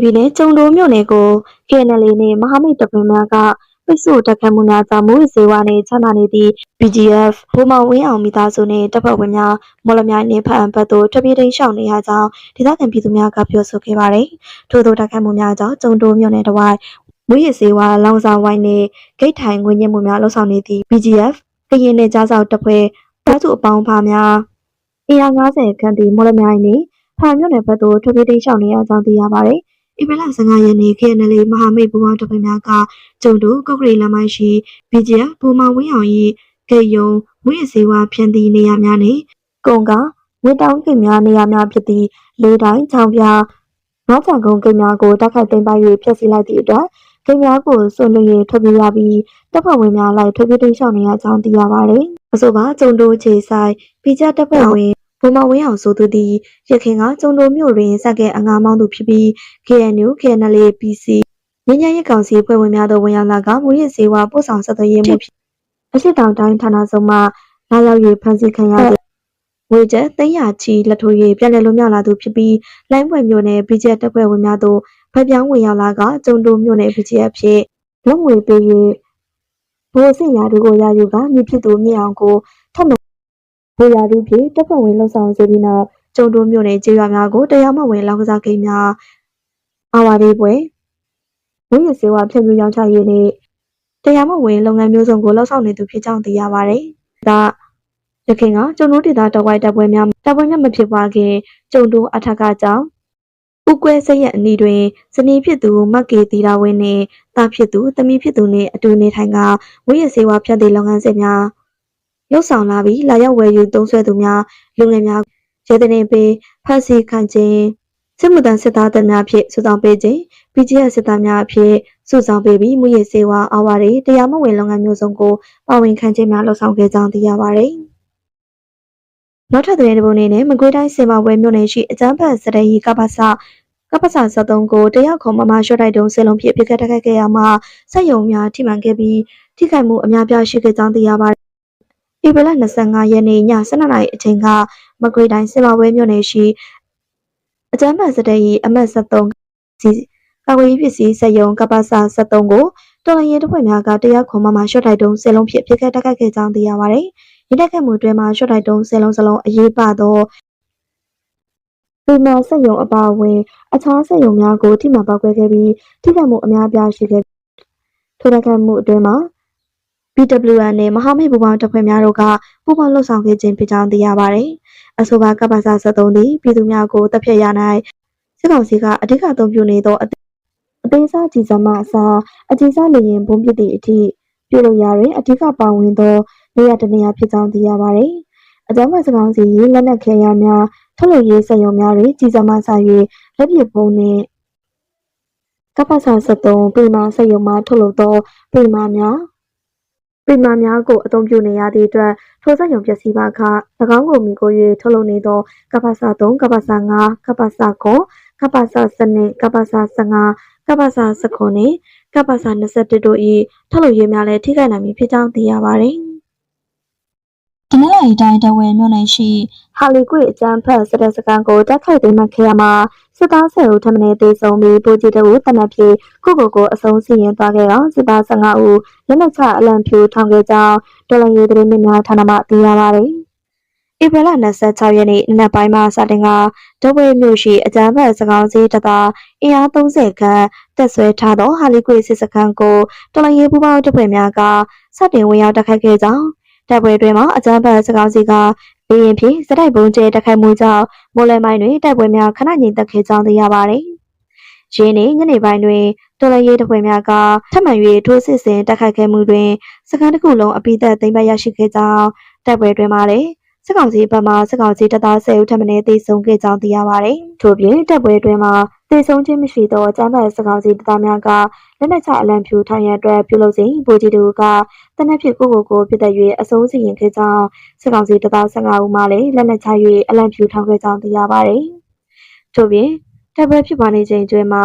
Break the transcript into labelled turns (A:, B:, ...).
A: ပြည်နယ်ကျုံတိုးမြို့နယ်ကို KNL နဲ့မဟာမိတ်တပ်ဖွဲ့များကပိတ်ဆို့တိုက်ခိုက်မှုများကြောင့်မူးယစ်ဆေးဝါးနှင့်ချမ်းသာနေသည့် BGF ဗိုလ်မောင်ဝင်းအောင်မိသားစုနှင့်တပ်ဖွဲ့ဝင်များမော်လမြိုင်နှင့်ဖားအံဘက်သို့ထွက်ပြေးတိမ်းရှောင်နေရကြောင်းဒေသခံပြည်သူများကပြောဆိုခဲ့ပါသည်။ထို့သောတိုက်ခိုက်မှုများကြောင့်ကျုံတိုးမြို့နယ်တစ်ဝိုက်မူးယစ်ဆေးဝါးလောင်စာဝိုင်းနှင့်ဂိတ်ထိုင်ငွေညှစ်မှုများလှုပ်ဆောင်နေသည့် BGF ကရင်နှင့်ကြားစောက်တပ်ဖွဲ့တပ်စုအပေါင်းအဖများအင်အား50ခန့်သည့်မော်လမြိုင်နှင့်ဖားမြို့နယ်ဘက်သို့ထွက်ပြေးတိမ်းရှောင်နေရကြောင်းသိရပါသည်။ဧပြီလ15ရက်နေ့ KNL မဟာမိတ်ပူးပေါင်းတပ်ဖွဲ့များကကျုံတိုးကုက္ကရီလမ်းမရှိ BGF ဗိုလ်မောင်ဝင်းအောင်၏ဂိတ်ယုံမူးယစ်ဆေးဝါးဖြန့်သည့်နေရာများနှင့်ကုန်ကငွေတောင်းဂိတ်များနေရာများဖြစ်သည့်လေးတိုင်းချောင်းပြငါးချံကုန်းဂိတ်များကိုတိုက်ခိုက်သိမ်းပိုက်၍ဖျက်ဆီးလိုက်သည့်အတွက်ဂိတ်များကိုစွန့်လွှတ်၍ထွက်ပြေးရပြီးတပ်ဖွဲ့ဝင်များလိုက်ထွက်ပြေးတိမ်းရှောင်နေရကြောင်းသိရပါသည်။အဆိုပါကျုံတိုးခြေဆိုင် BGF တပ်ဖွဲ့ဝင်ဗိုလ်မောင်ဝင်းအောင်ဆိုသူသည်ရခင်ကကျုံတိုးမြို့တွင်စက်ကအငါမောင်းသူဖြစ်ပြီး KNU KNL PC ငင်းညရေးကောင်စီဖွဲ့ဝင်များတို့ဝင်ရောက်လာကမူရစ်ဆေးဝါးပို့ဆောင်ဆက်သွယ်ရေးမှုဖြစ်အရှိတောင်တိုင်းဌာနဆုံးမှလာရောက်၍ဖမ်းဆီးခံရသူငွေကျပ်300ချီလက်ထိုး၍ပြန်လည်လွတ်မြောက်လာသူဖြစ်ပြီးလိုင်းပွဲမြို့နယ် BGF တပ်ဖွဲ့ဝင်များတို့ဖက်ပြောင်းဝင်ရောက်လာကကျုံတိုးမြို့နယ် BGF ဖြစ်လက်ငွေပေး၍ဘိုးစင်ရာတို့ကိုရယူကမြစ်ဖြစ်သူမြင့်အောင်ကိုထပ်မံဘိုးရာတို့ဖြင့်တပ်ဖွဲ့ဝင်လှုပ်ဆောင်စေပြီးနောက်ကျုံတိုးမြို့နယ်ကျေးရွာများကိုတရားမဝင်လောင်းကစားဂိမ်းများအာဝါဒီပွဲမူရစ်ဆေးဝါးဖြန့်ဖြူးရောင်းချရေးနှင့်တရားမဝင်လုပ်ငန်းမျိုးစုံကိုလှုပ်ဆောင်နေသူဖြစ်ကြောင်းသိရပါသည်။ဒါရခင်ကကျုံတိုးဒေသတဝိုက်တပ်ပွဲများမဖြစ်ပွားခင်ကျုံတိုးအထက်ကကြောင့်ဥကွဲစရက်အနီးတွင်ဇနီးဖြစ်သူမက်ကေတီရာဝင်းနှင့်သားဖြစ်သူသမီးဖြစ်သူနှင့်အတူနေထိုင်ကမူရစ်ဆေးဝါးဖြန့်သည့်လုပ်ငန်းစဉ်များလှုပ်ဆောင်လာပြီးလာရောက်ဝယ်ယူသုံးစွဲသူများလူငယ်များရဲတရင်ပေးဖမ်းဆီးခံခြင်းစစ်မှုထမ်းစစ်သားတပ်များဖြင့်စုဆောင်ပေးခြင်း BGF စစ်သားများဖြင့်စုဆောင်ပေးပြီးမူရစ်ဆေးဝါးအာဝါတွေတရားမဝင်လုပ်ငန်းမျိုးစုံကိုပါဝင်ခံခြင်းများလှုပ်ဆောင်ခဲ့ကြောင်းသိရပါသည်။နောက်ထပ်သတင်းတစ်ပုဒ်အနေနဲ့မကွေးတိုင်းစင်ပါဝဲမြို့နယ်ရှိအကြမ်းဖက်စတဲ့ဟီကပ္ပစ73ကိုတရားခုံမရှော့တိုက်တုံးဆယ်လုံးဖြင့်ပြစ်ခတ်တိုက်ခိုက်ခဲ့ရမှာစက်ယုံများထိမှန်ခဲ့ပြီးထိခိုက်မှုအများပြားရှိခဲ့ကြောင်းသိရပါသည်။ဧပြီလ25ရက်နေ့ည12:00နာရီအချိန်ကမကွေးတိုင်းစင်ပါဝဲမြို့နယ်ရှိအကြမ်းဖက်စတဲ့ဟီအမှတ်73စီကာကွယ်ရေးပစ္စည်းစက်ယုံကပ္ပစ73ကိုတော်လှန်ရေးတပ်ဖွဲ့များကတရားခုံမရှော့တိုက်တုံးဆယ်လုံးဖြင့်ပြစ်ခတ်တိုက်ခိုက်ခဲ့ကြောင်းသိရပါသည်။ဒီတိုက်ခိုက်မှုအတွင်းမှာရှော့တိုက်တုံးဆယ်လုံးစလုံးအရေးပါသောဒီမှာစက်ယုံအပါအဝင်အခြားစက်ယုံများကိုထိမှန်ပေါက်ကွဲခဲ့ပြီးထိခိုက်မှုအများပြားရှိခဲ့ထိုတိုက်ခိုက်မှုအတွင်းမှာ BWN နဲ့မဟာမိတ်ပူးပေါင်းတပ်ဖွဲ့များတို့ကပူးပေါင်းလှုပ်ဆောင်ခဲ့ခြင်းဖြစ်ကြောင်းသိရပါတယ်။အဆိုပါကပ္ပစ73သည်ပြည်သူများကိုတပ်ဖြတ်ရ၌စစ်ကောင်စီကအဓိကအသုံးပြုနေသောအသေးစားကြီးစမအစားအကြီးစားလေရင်ဘုံပစ်သည့်အထိပြုလုပ်ရာတွင်အဓိကပါဝင်သောနေရာတစ်နေရာဖြစ်ကြောင်းသိရပါတယ်။အကြမ်းဖက်စစ်ကောင်စီ၏လက်နက်ခဲယမ်းများထုတ်လုပ်ရေးစက်ရုံများတွင်ကြီးစမဆ၍လက်ပစ်ဗုံးနှင့်ကပ္ပစ73ပင်မာစက်ရုံမှထုတ်လုပ်သောပင်မာများကိုအသုံးပြုနေရသည့်အတွက်ထိုစက်ရုံပျက်စီးပါက၎င်းကိုမိကို၍ထုတ်လုပ်နေသောကပ္ပစ3ကပ္ပစ5ကပ္ပစ9ကပ္ပစ12ကပ္ပစ15ကပ္ပစ19နှင့်ကပ္ပစ21တို့၏ထုတ်လုပ်ရေးများလည်းထိခိုက်နိုင်မည်ဖြစ်ကြောင်းသိရပါသည်။ဒီနေ့လိုက်တိုင်းတဝဲမြို့နယ်ရှိဟာလီကွေအကျန်းဖက်စစ်တပ်စခန်းကိုတိုက်ခိုက်သိမ်းပိုက်ခဲ့ရမှာစစ်သား10ဦးထပ်မံသေဆုံးပြီးဗိုလ်ကြီးတို့တနက်ပြေကိုအဆုံးစီရင်သွားခဲ့တော့စစ်သား15ဦးလက်နက်ချအလံဖြူထောင်ခဲ့ကြောင်းတော်လှန်ရေးသတင်းများဌာနမှသိရပါတယ်။ဧပြီလ26ရက်နေ့နနက်ပိုင်းမှာစတင်ကဒဝဲမြို့ရှိအကျန်းဖက်စကောင်းစီးတပ်သားအင်အား30ခန့်တပ်ဆွဲထားသောဟာလီကွေစစ်စခန်းကိုတော်လှန်ရေးပူးပေါင်းတပ်ဖွဲ့များကစတင်ဝင်ရောက်တိုက်ခိုက်ခဲ့ကြောင်းတပ်ပွဲတွင်မှာအကြမ်းဖက်စကောင်းစီကလေရင်ဖြင့်စတိုက်ပုံကျဲတိုက်ခိုက်မှုကြောင့်မိုးလယ်ပိုင်းတွင်တိုက်ပွဲများခဏငြိမ်သက်ခဲ့ကြောင်းသိရပါသည်။ယင်းနေ့ညနေပိုင်းတွင်တော်လှန်ရေးတပ်ဖွဲ့များကထပ်မံ၍ထိုးစစ်ဆင်တိုက်ခိုက်ခဲ့မှုတွင်စခန်းတစ်ခုလုံးအပိသက်သိမ်းပိုက်ရရှိခဲ့ကြောင်းတိုက်ပွဲတွင်မှာလည်းစစ်ကောင်စီဘက်မှစစ်ကောင်စီတပ်သား10ဦးထပ်မံသေဆုံးခဲ့ကြောင်းသိရပါသည်။ထို့ပြင်တိုက်ပွဲတွင်မှာသေဆုံးခြင်းမရှိသောအကြမ်းဖက်စစ်ကောင်စီတပ်သားများကလက်နက်ချအလံဖြူထောင်ရန်အတွက်ပြုလုပ်စဉ်ဗိုလ်ကြီးတို့ကတနက်ဖြစ်ကိုပြစ်သက်၍အဆုံးစီရင်ခဲ့ကြောင်းစစ်ကောင်စီတပ်သား15ဦးမှလည်းလက်နက်ချ၍အလံဖြူထောင်ခဲ့ကြောင်းသိရပါသည်။ထို့ပြင်တိုက်ပွဲဖြစ်ပွားနေချိန်တွင်မှာ